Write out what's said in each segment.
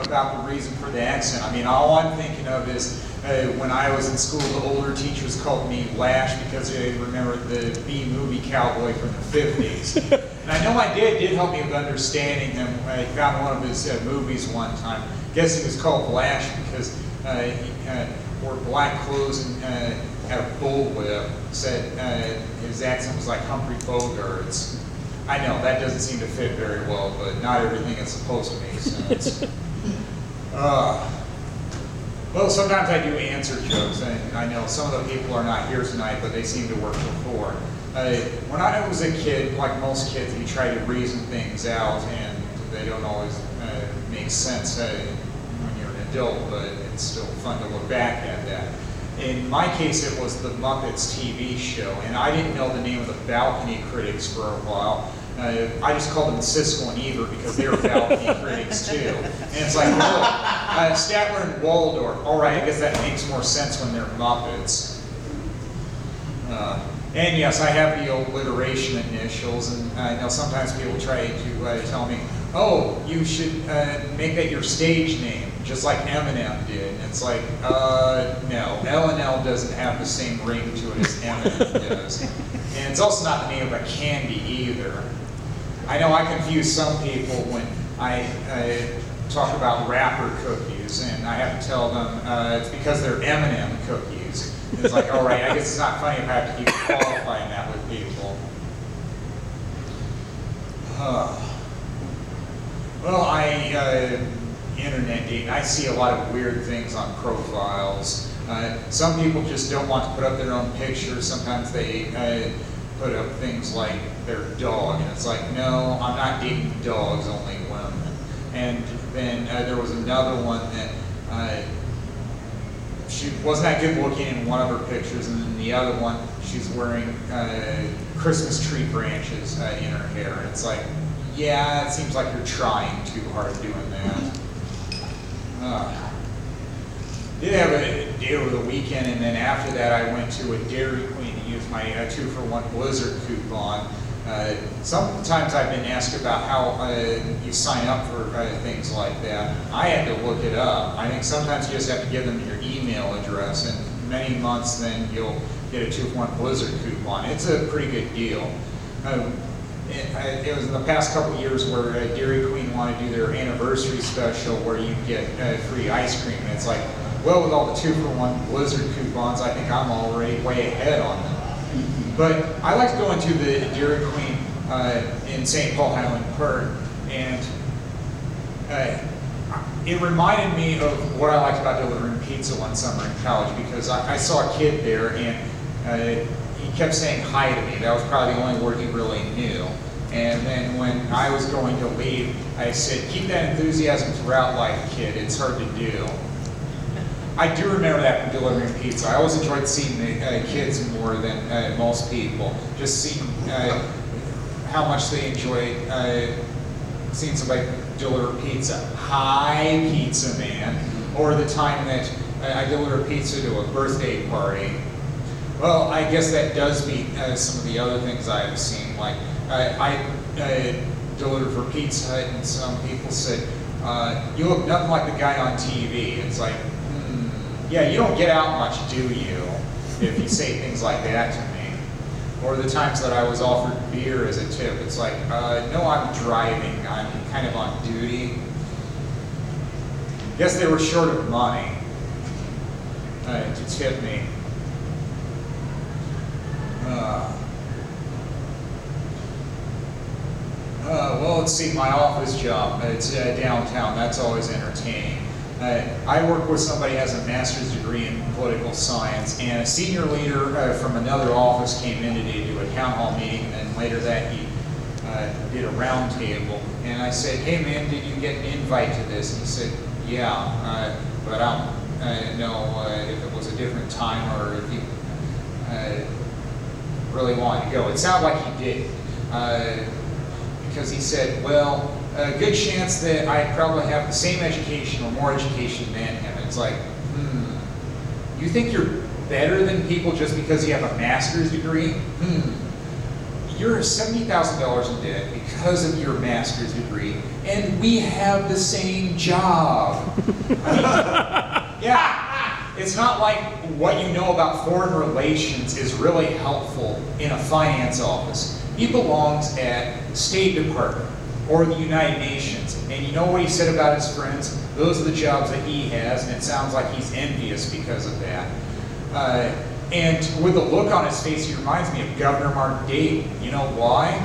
about the reason for the accent. I mean, all I'm thinking of is when I was in school, the older teachers called me Lash because they remembered the B-movie cowboy from the 50s. And I know my dad did help me with understanding him. I found one of his movies one time. I guess he was called Lash because he wore black clothes and had a bullwhip. Said his accent was like Humphrey Bogart's. I know, that doesn't seem to fit very well, but not everything is supposed to make sense. Well, sometimes I do answer jokes, and I know some of the people are not here tonight, but they seem to work before. When I was a kid, like most kids, you try to reason things out, and they don't always make sense when you're an adult, but it's still fun to look back at that. In my case, it was the Muppets TV show, and I didn't know the name of the balcony critics for a while. I just called them Siskel and Ebert because they were balcony critics too. And it's like, look, Statler and Waldorf. All right, I guess that makes more sense when they're Muppets. And yes, I have the alliteration initials, and I know sometimes people try to tell me, oh, you should make that your stage name, just like Eminem did. And it's like, no, L&L doesn't have the same ring to it as Eminem does. And it's also not the name of a candy either. I know I confuse some people when I talk about wrapper cookies, and I have to tell them it's because they're M&M cookies. It's like, all right, I guess it's not funny if I have to keep qualifying that with people. Well, internet dating, I see a lot of weird things on profiles. Some people just don't want to put up their own pictures. Sometimes they put up things like their dog, and it's like, no, I'm not dating dogs, only women. And then there was another one that she wasn't that good looking in one of her pictures, and then the other one, she's wearing Christmas tree branches in her hair. And it's like, yeah, it seems like you're trying too hard doing that. Did have a date over the weekend, and then after that I went to a Dairy Queen to use my 2-for-1 Blizzard coupon. Sometimes I've been asked about how you sign up for things like that. I had to look it up. I think sometimes you just have to give them your email address, and many months then you'll get a 2-for-1 Blizzard coupon. It's a pretty good deal. It was in the past couple of years where Dairy Queen wanted to do their anniversary special where you get free ice cream, and it's like, well, with all the 2-for-1 Blizzard coupons, I think I'm already way ahead on them. But I like to go into the Dairy Queen in St. Paul Highland Park, and it reminded me of what I liked about delivering pizza one summer in college, because I saw a kid there, and he kept saying hi to me. That was probably the only word he really knew. And then when I was going to leave, I said, keep that enthusiasm throughout life, kid. It's hard to do. I do remember that from delivering pizza. I always enjoyed seeing the kids more than most people. Just seeing how much they enjoyed seeing somebody deliver pizza. Hi, pizza man. Or the time that I delivered pizza to a birthday party. Well, I guess that does beat some of the other things I've seen. Like I delivered for Pizza Hut, and some people said, you look nothing like the guy on TV. It's like, yeah, you don't get out much, do you, if you say things like that to me. Or the times that I was offered beer as a tip, it's like, no, I'm driving, I'm kind of on duty. Guess they were short of money to tip me. Well, let's see, my office job, it's downtown, that's always entertaining. I work with somebody who has a master's degree in political science, and a senior leader from another office came in today to do a town hall meeting, and then later that he did a round table. And I said, hey man, did you get an invite to this? And he said, yeah, but I don't know if it was a different time or if he really wanted to go. It sounded like he did, because he said, well, a good chance that I probably have the same education or more education than him. It's like, you think you're better than people just because you have a master's degree? you're $70,000 in debt because of your master's degree, and we have the same job. I mean, yeah, it's not like what you know about foreign relations is really helpful in a finance office. He belongs at State Department or the United Nations, and you know what he said about his friends? Those are the jobs that he has, and it sounds like he's envious because of that. And with the look on his face, he reminds me of Governor Mark Dayton. You know why?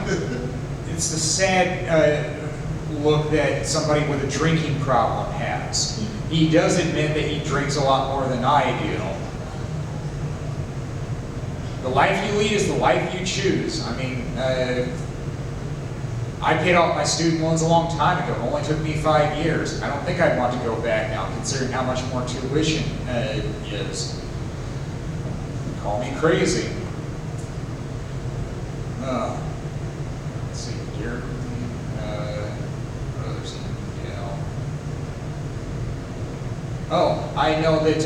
It's the sad look that somebody with a drinking problem has. He does admit that he drinks a lot more than I do. The life you lead is the life you choose. I mean, I paid off my student loans a long time ago. It only took me 5 years. I don't think I'd want to go back now, considering how much more tuition is. Call me crazy. Let's see, Jeremy, others, yeah. Oh, I know that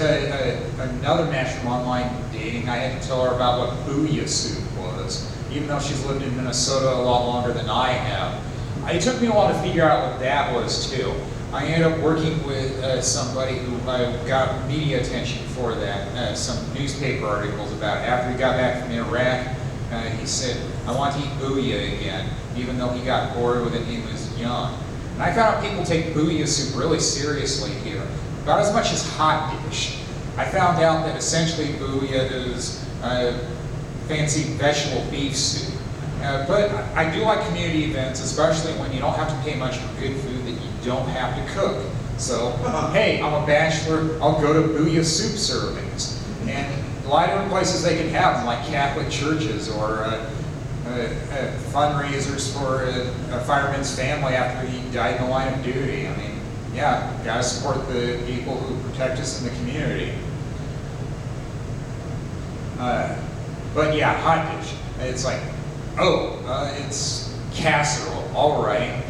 another match from online dating, I had to tell her about what booyah soup was, even though she's lived in Minnesota a lot longer than I have. It took me a while to figure out what that was too. I ended up working with somebody who got media attention for that, some newspaper articles about it. After he got back from Iraq, he said, I want to eat booyah again, even though he got bored with it and he was young. And I found out people take booyah soup really seriously here, about as much as hot dish. I found out that essentially booyah is fancy vegetable beef soup. But I do like community events, especially when you don't have to pay much for good food that you don't have to cook. So, hey, I'm a bachelor, I'll go to booyah soup servings. And a lot of different places they can have them, like Catholic churches or fundraisers for a fireman's family after he died in the line of duty. I mean, yeah, gotta support the people who protect us in the community. But yeah, hot dish. It's like, it's casserole, all right.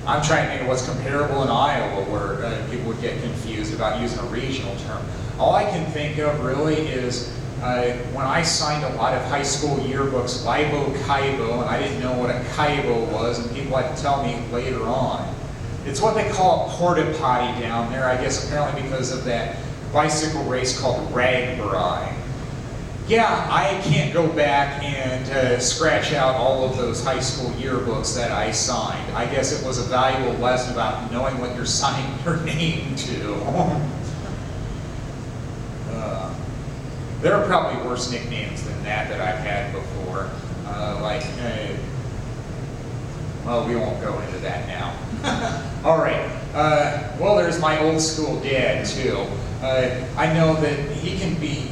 I'm trying to think of what's comparable in Iowa where people would get confused about using a regional term. All I can think of really is when I signed a lot of high school yearbooks, Libo Kaibo, and I didn't know what a Kaibo was, and people had to tell me later on. It's what they call a porta potty down there, I guess apparently because of that bicycle race called Ragbri. Yeah, I can't go back and scratch out all of those high school yearbooks that I signed. I guess it was a valuable lesson about knowing what you're signing your name to. There are probably worse nicknames than that I've had before. Well, we won't go into that now. All right. Well, there's my old school dad, too. I know that he can be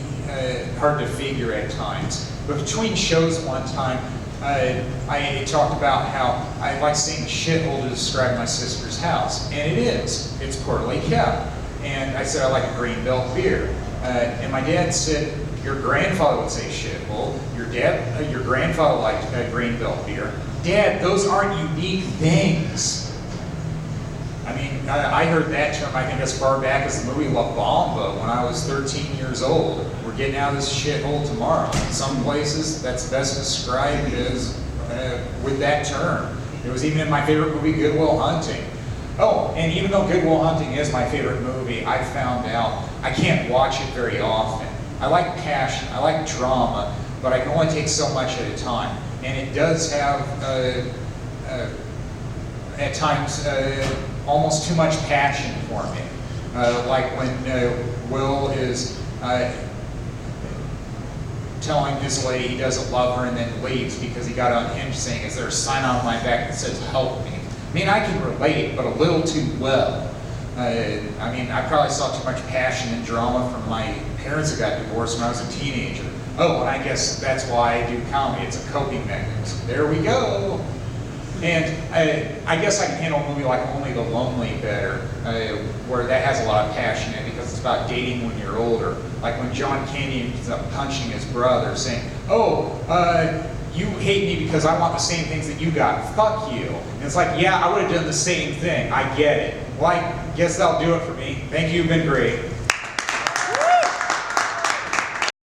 hard to figure at times. But between shows one time, I talked about how I like saying shithole to describe my sister's house. And it is. It's poorly kept. And I said I like a green belt beer. And my dad said, your grandfather would say shithole. Your grandfather liked green belt beer. Dad, those aren't unique things. I mean, I heard that term, I think, as far back as the movie La Bamba when I was 13 years old. We're getting out of this shithole tomorrow. In some places, that's best described as with that term. It was even in my favorite movie, Good Will Hunting. Oh, and even though Good Will Hunting is my favorite movie, I found out I can't watch it very often. I like passion, I like drama, but I can only take so much at a time. And it does have, at times, almost too much passion for me. Like when Will is telling this lady he doesn't love her and then leaves because he got unhinged saying, is there a sign on my back that says help me? I mean, I can relate, but a little too well. I mean, I probably saw too much passion and drama from my parents who got divorced when I was a teenager. Oh, and I guess that's why I do comedy. It's a coping mechanism. There we go. And I guess I can handle a movie like Only the Lonely better, where that has a lot of passion in it because it's about dating when you're older. Like when John Candy ends up punching his brother saying, oh, you hate me because I want the same things that you got. Fuck you. And it's like, yeah, I would have done the same thing. I get it. Well, I guess that'll do it for me. Thank you. You've been great.